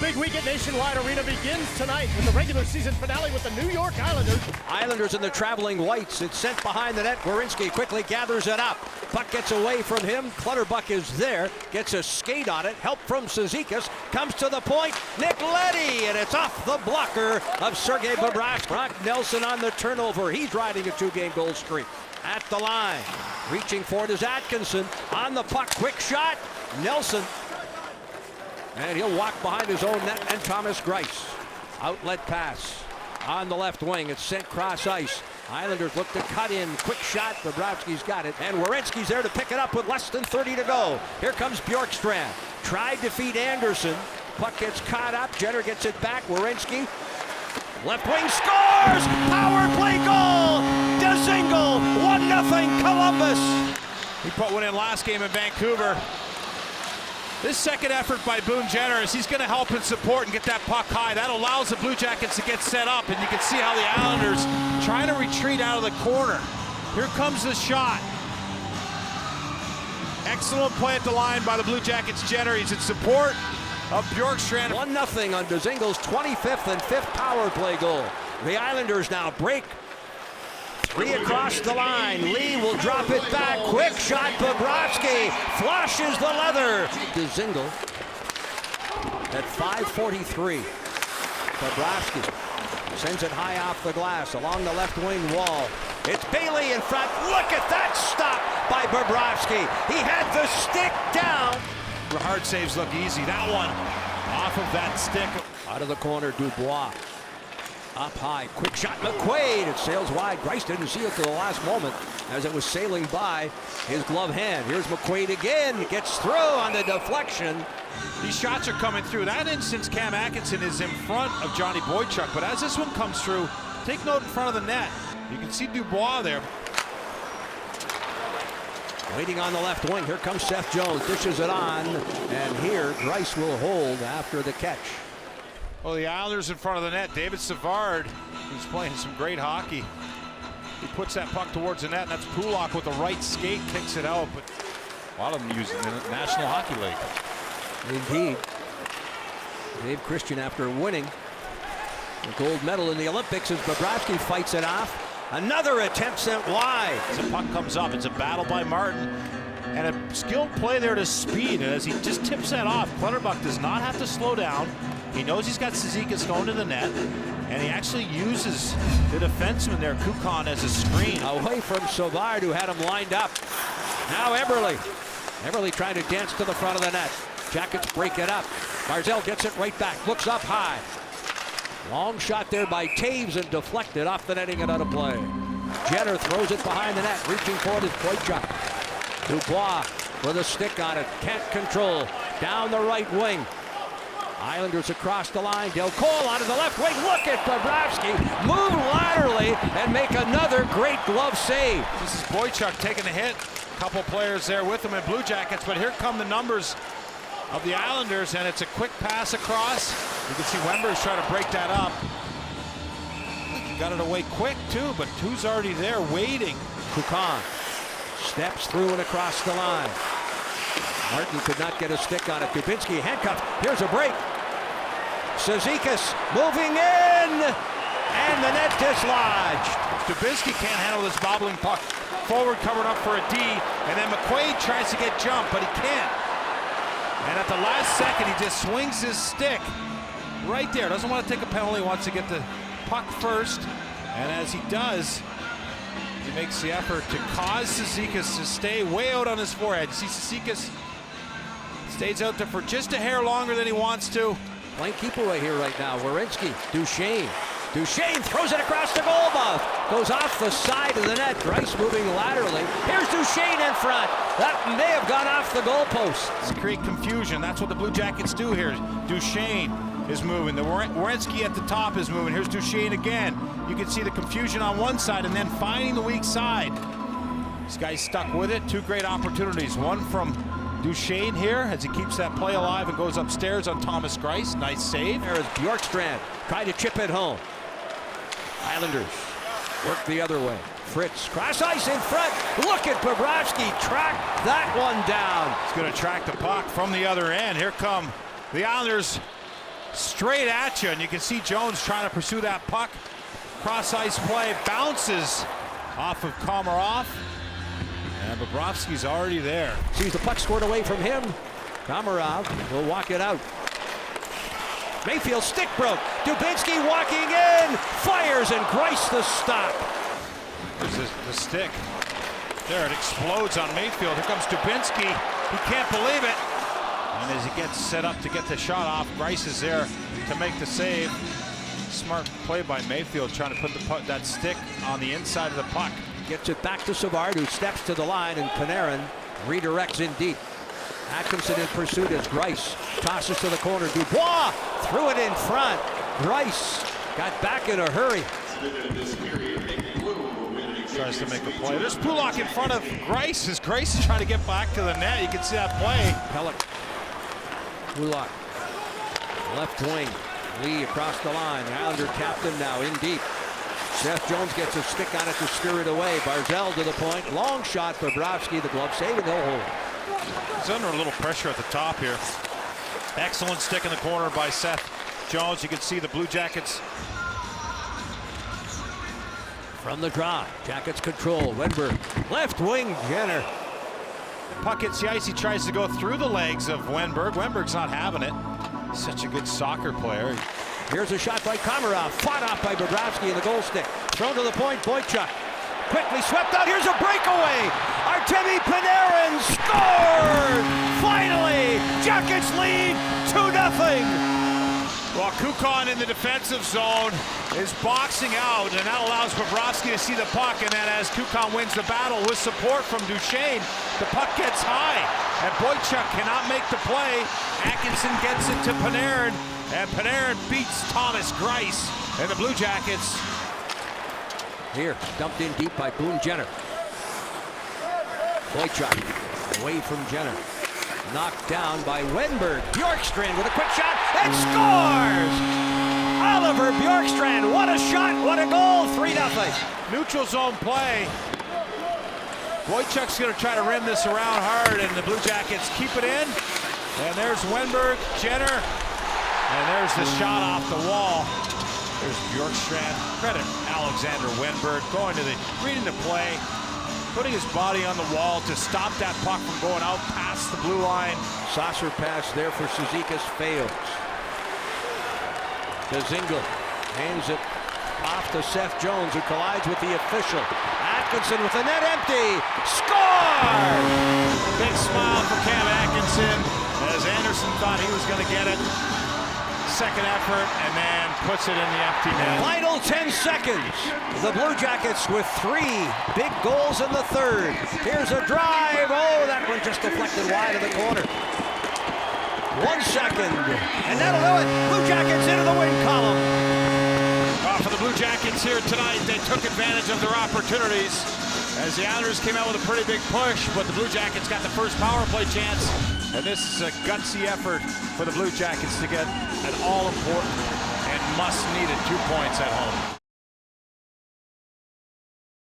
big week at Nationwide Arena begins tonight with the regular season finale with the New York Islanders. Islanders in the traveling whites. It's sent behind the net. Werenski quickly gathers it up. Puck gets away from him. Clutterbuck is there. Gets a skate on it. Help from Cizikas. Comes to the point. Nick Leddy. And it's off the blocker of Sergei Bobrovsky. Brock Nelson on the turnover. He's riding a 2-game goal streak. At the line. Reaching for it is Atkinson. On the puck. Quick shot. Nelson. And he'll walk behind his own net, and Thomas Greiss. Outlet pass on the left wing. It's sent cross ice. Islanders look to cut in. Quick shot. Bobrovsky's got it. And Werenski's there to pick it up with less than 30 to go. Here comes Bjorkstrand. Tried to feed Anderson. Puck gets caught up. Jenner gets it back. Werenski. Left wing scores! Power play goal! Dzingel! 1-0 Columbus. He put one in last game in Vancouver. This second effort by Boone Jenner is he's going to help and support and get that puck high. That allows the Blue Jackets to get set up, and you can see how the Islanders trying to retreat out of the corner. Here comes the shot. Excellent play at the line by the Blue Jackets. Jenner, he's in support of Bjorkstrand. 1-0 on Dzingel's 25th and 5th power play goal. The Islanders now break. 3 across the line. Lee will drop it back. Quick shot. Bobrovsky flushes the leather. Dzingel at 5:43. Bobrovsky sends it high off the glass along the left wing wall. It's Bailey in front. Look at that stop by Bobrovsky. He had the stick down. The hard saves look easy. That one off of that stick. Out of the corner, Dubois. Up high, quick shot, McQuaid. It sails wide. Greiss didn't see it to the last moment as it was sailing by his glove hand. Here's McQuaid again. Gets through on the deflection. These shots are coming through. That instance, Cam Atkinson is in front of Johnny Boychuk, but as this one comes through, take note in front of the net. You can see Dubois there. Waiting on the left wing. Here comes Seth Jones. Dishes it on. And here, Greiss will hold after the catch. Well, the Islanders in front of the net. David Savard, who's playing some great hockey. He puts that puck towards the net, and that's Pulock with the right skate, kicks it out. But a lot of them use it in the National Hockey League. Indeed. Dave Christian, after winning the gold medal in the Olympics, as Bobrovsky fights it off. Another attempt sent wide. As the puck comes up, it's a battle by Martin. And a skilled play there to speed. And as he just tips that off, Clutterbuck does not have to slow down. He knows he's got Cizikas going to the net, and he actually uses the defenseman there, Kukan, as a screen. Away from Savard, who had him lined up. Now Eberle. Eberle trying to dance to the front of the net. Jackets break it up. Barzal gets it right back, looks up high. Long shot there by Taves and deflected off the netting and out of play. Jenner throws it behind the net, reaching for it is Boychuk. Dubois with a stick on it, can't control. Down the right wing. Islanders across the line. Del Cole out of the left wing. Look at Bobrovsky move laterally and make another great glove save. This is Boychuk taking a hit. A couple players there with him in Blue Jackets, but here come the numbers of the Islanders, and it's a quick pass across. You can see Wember's trying to break that up. Got it away quick too, but who's already there waiting? Kukan steps through and across the line. Martin could not get a stick on it. Dubinsky handcuffed. Here's a break. Cizikas moving in, and the net dislodged. Dubinsky can't handle this bobbling puck. Forward covered up for a D, and then McQuaid tries to get jumped, but he can't. And at the last second, he just swings his stick right there. Doesn't want to take a penalty, wants to get the puck first, and as he does, he makes the effort to cause Cizikas to stay way out on his forehead. You see Cizikas stays out there for just a hair longer than he wants to. Playing keep away here right now. Werenski, Duchesne. Duchesne throws it across the goal mouth. Goes off the side of the net. Greiss moving laterally. Here's Duchesne in front. That may have gone off the goalpost. To create confusion. That's what the Blue Jackets do here. Duchesne is moving. The Werenski at the top is moving. Here's Duchesne again. You can see the confusion on one side and then finding the weak side. This guy's stuck with it. 2 great opportunities. One from Duchesne here as he keeps that play alive and goes upstairs on Thomas Greiss. Nice save. There is Bjorkstrand trying to chip it home. Islanders work the other way. Fritz, cross ice in front. Look at Bobrovsky track that one down. He's going to track the puck from the other end. Here come the Islanders straight at you, and you can see Jones trying to pursue that puck. Cross ice play, bounces off of Komarov, and Bobrovsky's already there. Sees the puck scored away from him. Komarov will walk it out. Mayfield stick broke. Dubinsky walking in, fires, and Greiss the stop. There's the stick. There, it explodes on Mayfield. Here comes Dubinsky. He can't believe it. And as he gets set up to get the shot off, Greiss is there to make the save. Smart play by Mayfield, trying to put that stick on the inside of the puck. Gets it back to Savard, who steps to the line, and Panarin redirects in deep. Atkinson in pursuit as Greiss tosses to the corner. Dubois threw it in front. Greiss got back in a hurry. Tries to make a play. There's Pulock in front of Greiss as Greiss is trying to get back to the net. You can see that play. Pellick. Pulock. Left wing. Lee across the line. The Islander captain now in deep. Seth Jones gets a stick on it to steer it away. Barzal to the point. Long shot. Bobrovsky, the glove save, and they'll hold. He's under a little pressure at the top here. Excellent stick in the corner by Seth Jones. You can see the Blue Jackets. From the draw. Jackets control. Wenberg. Left wing. Jenner. Puck hits the ice. He tries to go through the legs of Wenberg. Wenberg's not having it. Such a good soccer player. Here's a shot by Komarov. Fought off by Bobrovsky in the goal stick. Thrown to the point. Boychuk. Quickly swept out. Here's a breakaway. Artemi Panarin scored! Finally! Jackets lead 2-0. Well, Kukan in the defensive zone is boxing out, and that allows Bobrovsky to see the puck. And then as Kukan wins the battle with support from Duchesne, the puck gets high, and Boychuk cannot make the play. Atkinson gets it to Panarin, and Panarin beats Thomas Greiss, and the Blue Jackets. Here, dumped in deep by Boone Jenner. Boychuk away from Jenner. Knocked down by Wenberg. Bjorkstrand with a quick shot and scores! Oliver Bjorkstrand, what a shot, what a goal, 3-0. Neutral zone play. Boychuk's going to try to rim this around hard, and the Blue Jackets keep it in. And there's Wenberg, Jenner, and there's the shot off the wall. There's Bjorkstrand. Credit Alexander Wenberg going to reading the play, putting his body on the wall to stop that puck from going out past the blue line. Saucer pass there for Cizikas fails. Dzingel hands it off to Seth Jones, who collides with the official. Atkinson with the net empty. Score! Big smile for Cam Atkinson as Anderson thought he was going to get it. Second effort, and then puts it in the empty net. Final 10 seconds. The Blue Jackets with 3 big goals in the third. Here's a drive. Oh, that one just deflected wide of the corner. 1 second, and that'll do it. Blue Jackets into the win column. For the Blue Jackets here tonight, they took advantage of their opportunities as the Islanders came out with a pretty big push, but the Blue Jackets got the first power play chance. And this is a gutsy effort for the Blue Jackets to get an all-important and must-needed 2 points at home.